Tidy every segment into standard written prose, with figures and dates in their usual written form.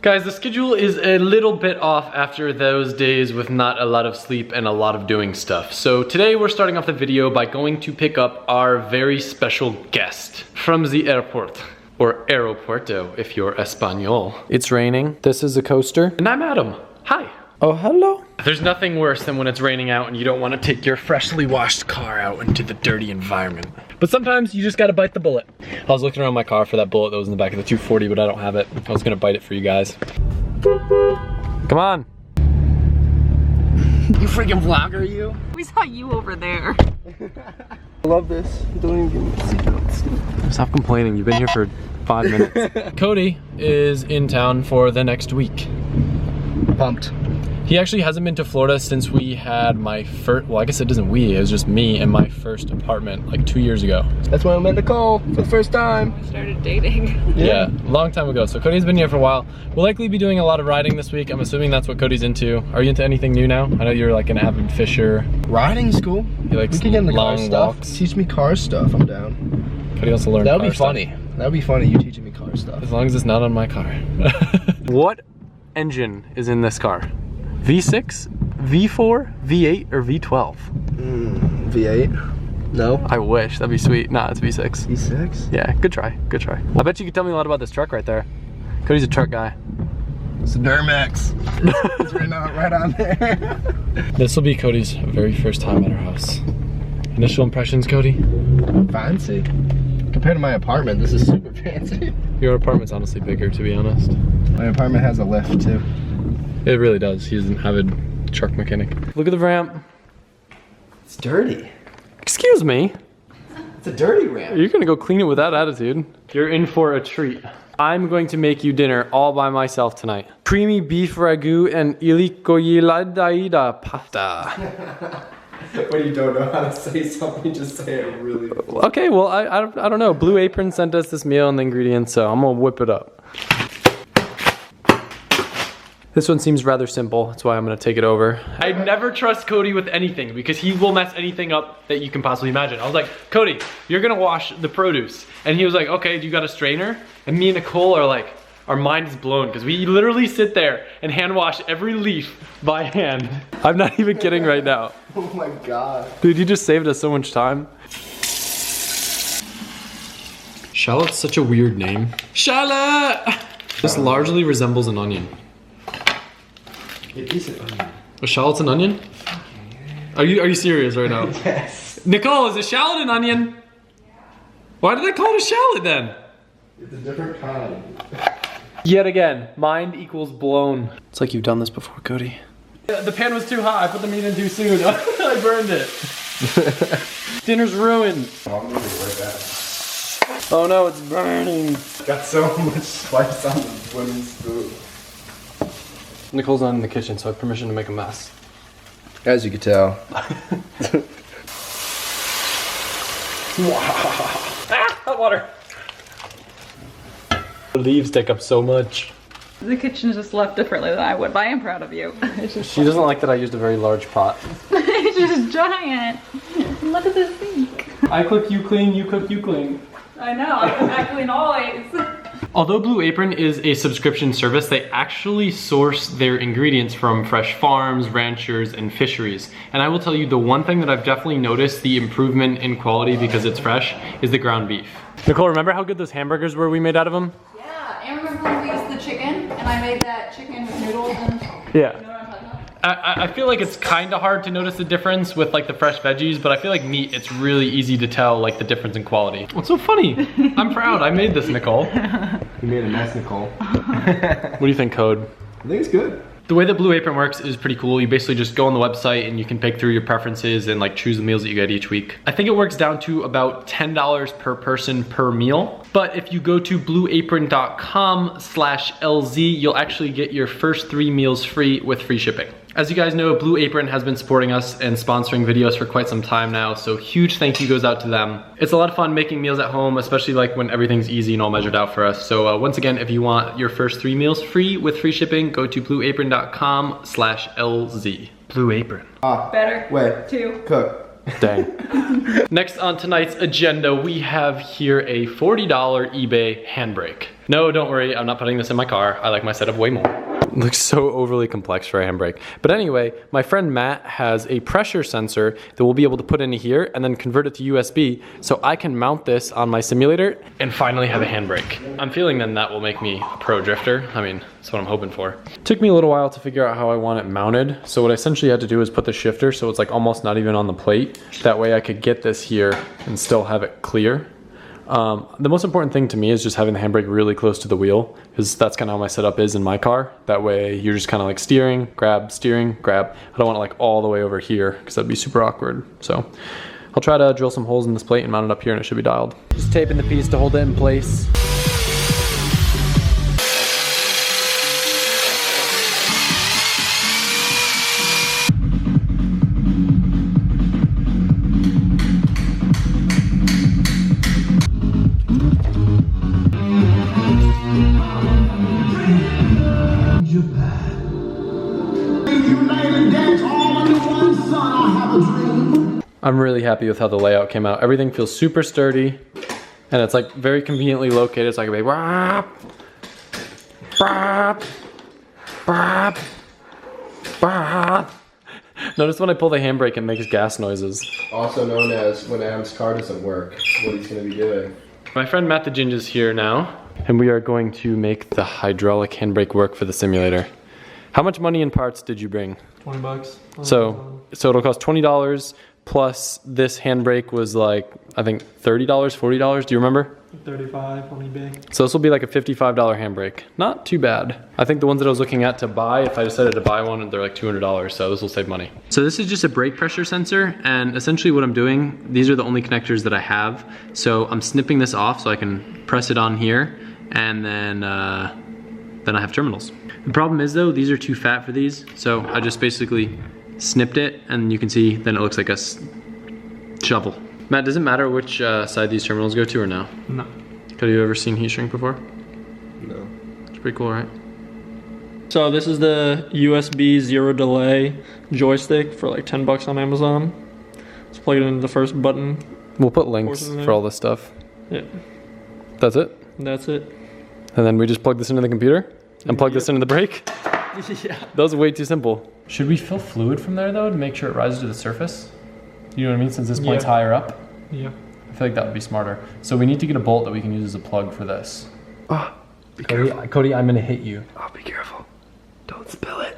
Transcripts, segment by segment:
Guys, the schedule is a little bit off after those days with not a lot of sleep and a lot of doing stuff. So today we're starting off the video by going to pick up our very special guest from the airport. Or aeropuerto if you're Espanol. It's raining. This is a coaster. And I'm Adam. Hi. Oh, hello. There's nothing worse than when it's raining out and you don't want to take your freshly washed car out into the dirty environment. But sometimes you just gotta bite the bullet. I was looking around my car for that bullet that was in the back of the 240, but I don't have it. I was gonna bite it for you guys. Come on. You freaking vlogger, you. We saw you over there. I love this. Don't even give me seatbelts. Stop complaining. You've been here for 5 minutes. Cody is in town for the next week. Pumped. He actually hasn't been to Florida since we had my first, well, I guess it wasn't we, it was just me and my first apartment like 2 years ago. That's when I met Nicole for the first time. We started dating. Yeah, a long time ago. So Cody's been here for a while. We'll likely be doing a lot of riding this week. I'm assuming that's what Cody's into. Are you into anything new now? I know you're like an avid fisher. Riding's cool. You like we can get in the car long stuff. walks. Teach me car stuff, I'm down. Cody wants to learn That'll car be stuff. funny. That'll be funny, you teaching me car stuff. As long as it's not on my car. What engine is in this car? V6, V4, V8, or V12? V8? No? I wish, that'd be sweet. Nah, it's V6. V6? Yeah, good try, good try. I bet you could tell me a lot about this truck right there. Cody's a truck guy. It's a Duramax. It's right on there. This will be Cody's very first time at our house. Initial impressions, Cody? Fancy. Compared to my apartment, this is super fancy. Your apartment's honestly bigger, to be honest. My apartment has a lift too. It really does. He's an avid truck mechanic. Look at the ramp. It's dirty. Excuse me? It's a dirty ramp. You're gonna go clean it with that attitude. You're in for a treat. I'm going to make you dinner all by myself tonight. Creamy beef ragu and ilikoyiladaida pasta. When you don't know how to say something, just say it really. Okay, well, I don't know. Blue Apron sent us this meal and the ingredients, so I'm gonna whip it up. This one seems rather simple, that's why I'm gonna take it over. I never trust Cody with anything because he will mess anything up that you can possibly imagine. I was like, Cody, you're gonna wash the produce. And he was like, okay, do you got a strainer? And me and Nicole are like, our mind is blown because we literally sit there and hand wash every leaf by hand. I'm not even kidding right now. Oh my God. Dude, you just saved us so much time. Shallot's such a weird name. Shallot! This largely resembles an onion. It is an onion. A shallot's an onion? Are you serious right now? Yes. Nicole, is a shallot an onion? Why did I call it a shallot then? It's a different kind. Yet again, mind equals blown. It's like you've done this before, Cody. The pan was too hot. I put the meat in too soon. I burned it. Dinner's ruined. Oh no, it's burning. Got so much spice on the women's food. Nicole's not in the kitchen, so I have permission to make a mess. As you can tell. Wow. Ah, hot water. The leaves take up so much. The kitchen's just left differently than I would, but I am proud of you. It's just She doesn't like that I used a very large pot. it's just giant. Look at this sink. I cook, you clean, you cook, you clean. I know, I clean always. Although Blue Apron is a subscription service, they actually source their ingredients from fresh farms, ranchers, and fisheries. And I will tell you, the one thing that I've definitely noticed the improvement in quality because it's fresh is the ground beef. Nicole, remember how good those hamburgers were we made out of them? Yeah, and remember when we used the chicken and I made that chicken with noodles and Yeah. you know what I'm talking about? I feel like it's kind of hard to notice the difference with like the fresh veggies, but I feel like meat, it's really easy to tell like the difference in quality. What's so funny? I'm proud, I made this, Nicole. You made a mess, Nicole. What do you think, Code? I think it's good. The way that Blue Apron works is pretty cool. You basically just go on the website and you can pick through your preferences and like choose the meals that you get each week. I think it works down to about $10 per person per meal. But if you go to blueapron.com/LZ, you'll actually get your first 3 meals free with free shipping. As you guys know, Blue Apron has been supporting us and sponsoring videos for quite some time now, so huge thank you goes out to them. It's a lot of fun making meals at home, especially like when everything's easy and all measured out for us. So once again, if you want your first 3 meals free with free shipping, go to blueapron.com/LZ. Blue Apron. Better Wait. to Cook. Dang. Next on tonight's agenda, we have here a $40 eBay handbrake. No, don't worry, I'm not putting this in my car. I like my setup way more. It looks so overly complex for a handbrake. But anyway, my friend Matt has a pressure sensor that we'll be able to put into here and then convert it to USB so I can mount this on my simulator and finally have a handbrake. I'm feeling then that will make me a pro drifter. I mean, that's what I'm hoping for. It took me a little while to figure out how I want it mounted. So what I essentially had to do is put the shifter so it's like almost not even on the plate. That way I could get this here and still have it clear. The most important thing to me is just having the handbrake really close to the wheel, because that's kind of how my setup is in my car. That way you're just kind of like steering, grab. I don't want it like all the way over here because that'd be super awkward. So I'll try to drill some holes in this plate and mount it up here and it should be dialed. Just taping the piece to hold it in place. I'm really happy with how the layout came out. Everything feels super sturdy and it's like very conveniently located so I can be wah, bah, bah, bah. Notice when I pull the handbrake it makes gas noises. Also known as when Adam's car doesn't work, what he's gonna be doing. My friend Matt the Ginge is here now and we are going to make the hydraulic handbrake work for the simulator. How much money in parts did you bring? 20 bucks. So it'll cost $20 plus this handbrake was like, I think $30, $40, do you remember? 35 on eBay. So this will be like a $55 handbrake. Not too bad. I think the ones that I was looking at to buy, if I decided to buy one, they're like $200, so this will save money. So this is just a brake pressure sensor, and essentially what I'm doing, these are the only connectors that I have. So I'm snipping this off so I can press it on here, and then I have terminals. The problem is though, these are too fat for these, so I just basically snipped it, and you can see then it looks like a shovel. Matt, does it matter which side these terminals go to or no? No. Have you ever seen heat shrink before? No. It's pretty cool, right? So this is the USB zero delay joystick for like 10 bucks on Amazon. Let's plug it into the first button. We'll put links for all this stuff. Yeah. That's it? That's it. And then we just plug this into the computer and plug this into the brake? Yeah. That was way too simple. Should we fill fluid from there though to make sure it rises to the surface? You know what I mean? Since this point's higher up? Yeah. I feel like that would be smarter. So we need to get a bolt that we can use as a plug for this. Oh, be careful. Cody, I'm gonna hit you. Oh, be careful. Don't spill it.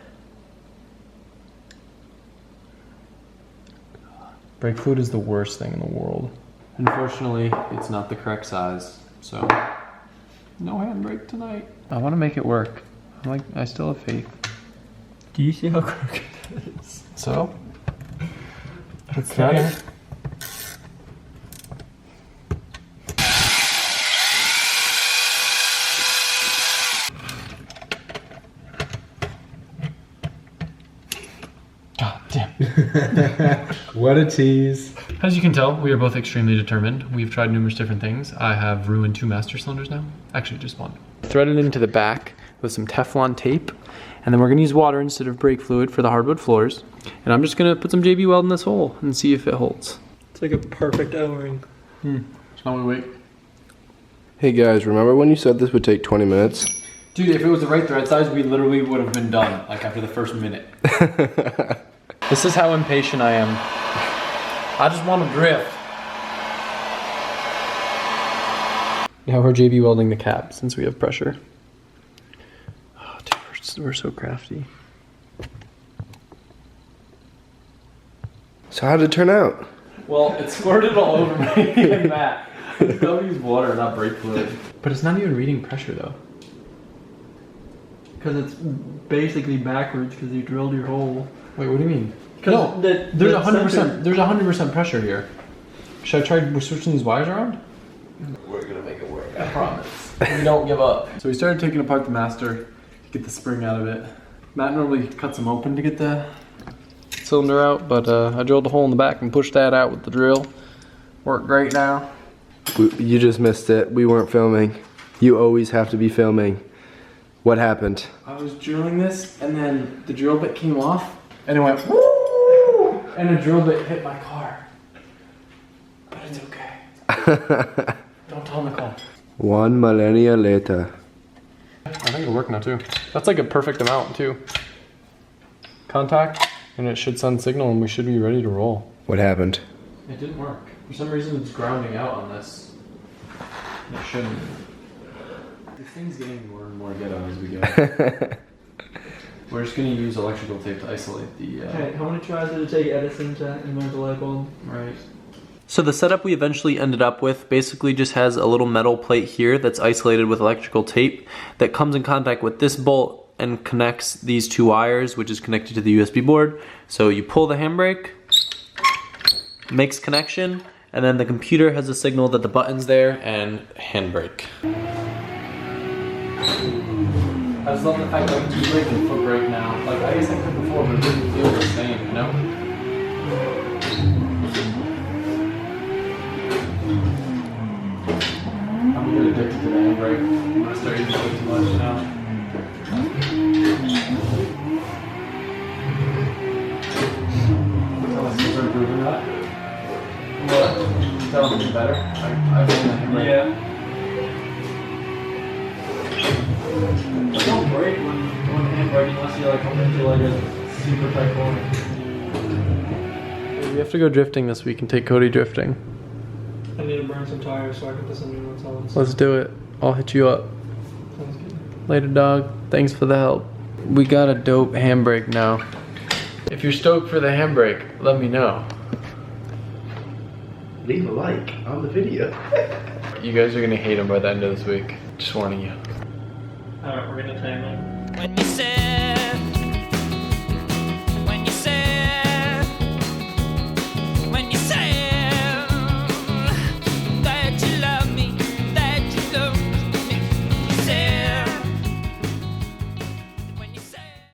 Brake fluid is the worst thing in the world. Unfortunately, it's not the correct size, so no handbrake tonight. I want to make it work. I still have faith. Do you see how crooked it is? So, let's try it. God damn. What a tease. As you can tell, we are both extremely determined. We've tried numerous different things. I have ruined 2 master cylinders now. Actually, just 1. Threaded into the back with some Teflon tape. And then we're gonna use water instead of brake fluid for the hardwood floors. And I'm just gonna put some JB Weld in this hole and see if it holds. It's like a perfect O-ring. Shall we wait? Hey guys, remember when you said this would take 20 minutes? Dude, if it was the right thread size, we literally would have been done, like after the first minute. This is how impatient I am. I just want to drift. Now we're JB welding the cap since we have pressure. Oh, dude, we're so crafty. So how did it turn out? Well, it squirted all over me and Matt. It's gotta use water, not brake fluid. But it's not even reading pressure though. Because it's basically backwards because you drilled your hole. Wait, what do you mean? No, there's 100%. There's 100% pressure here. Should I try switching these wires around? We're gonna make it work. I promise. We don't give up. So we started taking apart the master to get the spring out of it. Matt normally cuts them open to get the cylinder out, but I drilled a hole in the back and pushed that out with the drill. Worked great now. You just missed it. We weren't filming. You always have to be filming. What happened? I was drilling this, and then the drill bit came off, and it went woo, and the drill bit hit my car. Don't tell Nicole. 1 millennia later. I think it'll work now too. That's like a perfect amount too. Contact, and it should send signal and we should be ready to roll. What happened? It didn't work. For some reason it's grounding out on this. It shouldn't. This thing's getting more and more ghetto as we go. We're just gonna use electrical tape to isolate the... Okay, how many tries did it take Edison to invent the light bulb? Right. So the setup we eventually ended up with basically just has a little metal plate here that's isolated with electrical tape that comes in contact with this bolt and connects these 2 wires, which is connected to the USB board. So you pull the handbrake, makes connection, and then the computer has a signal that the button's there and handbrake. I just love the fact that I can brake and foot brake now. Like, I guess I could before, but it didn't feel the same, you know? I'm getting addicted to the handbrake. I'm gonna start using it too much now. Tell us you're improving that. What? Tell them it's better. I've been the handbrake. Yeah. Don't brake when handbrake unless you like come into like a super tight corner. We have to go drifting this week and take Cody drifting. I need to burn some tires so I can put some new ones on. Let's do it. I'll hit you up. Sounds good. Later, dog. Thanks for the help. We got a dope handbrake now. If you're stoked for the handbrake, let me know. Leave a like on the video. You guys are gonna hate him by the end of this week. Just warning you. Alright, we're gonna time it. When you said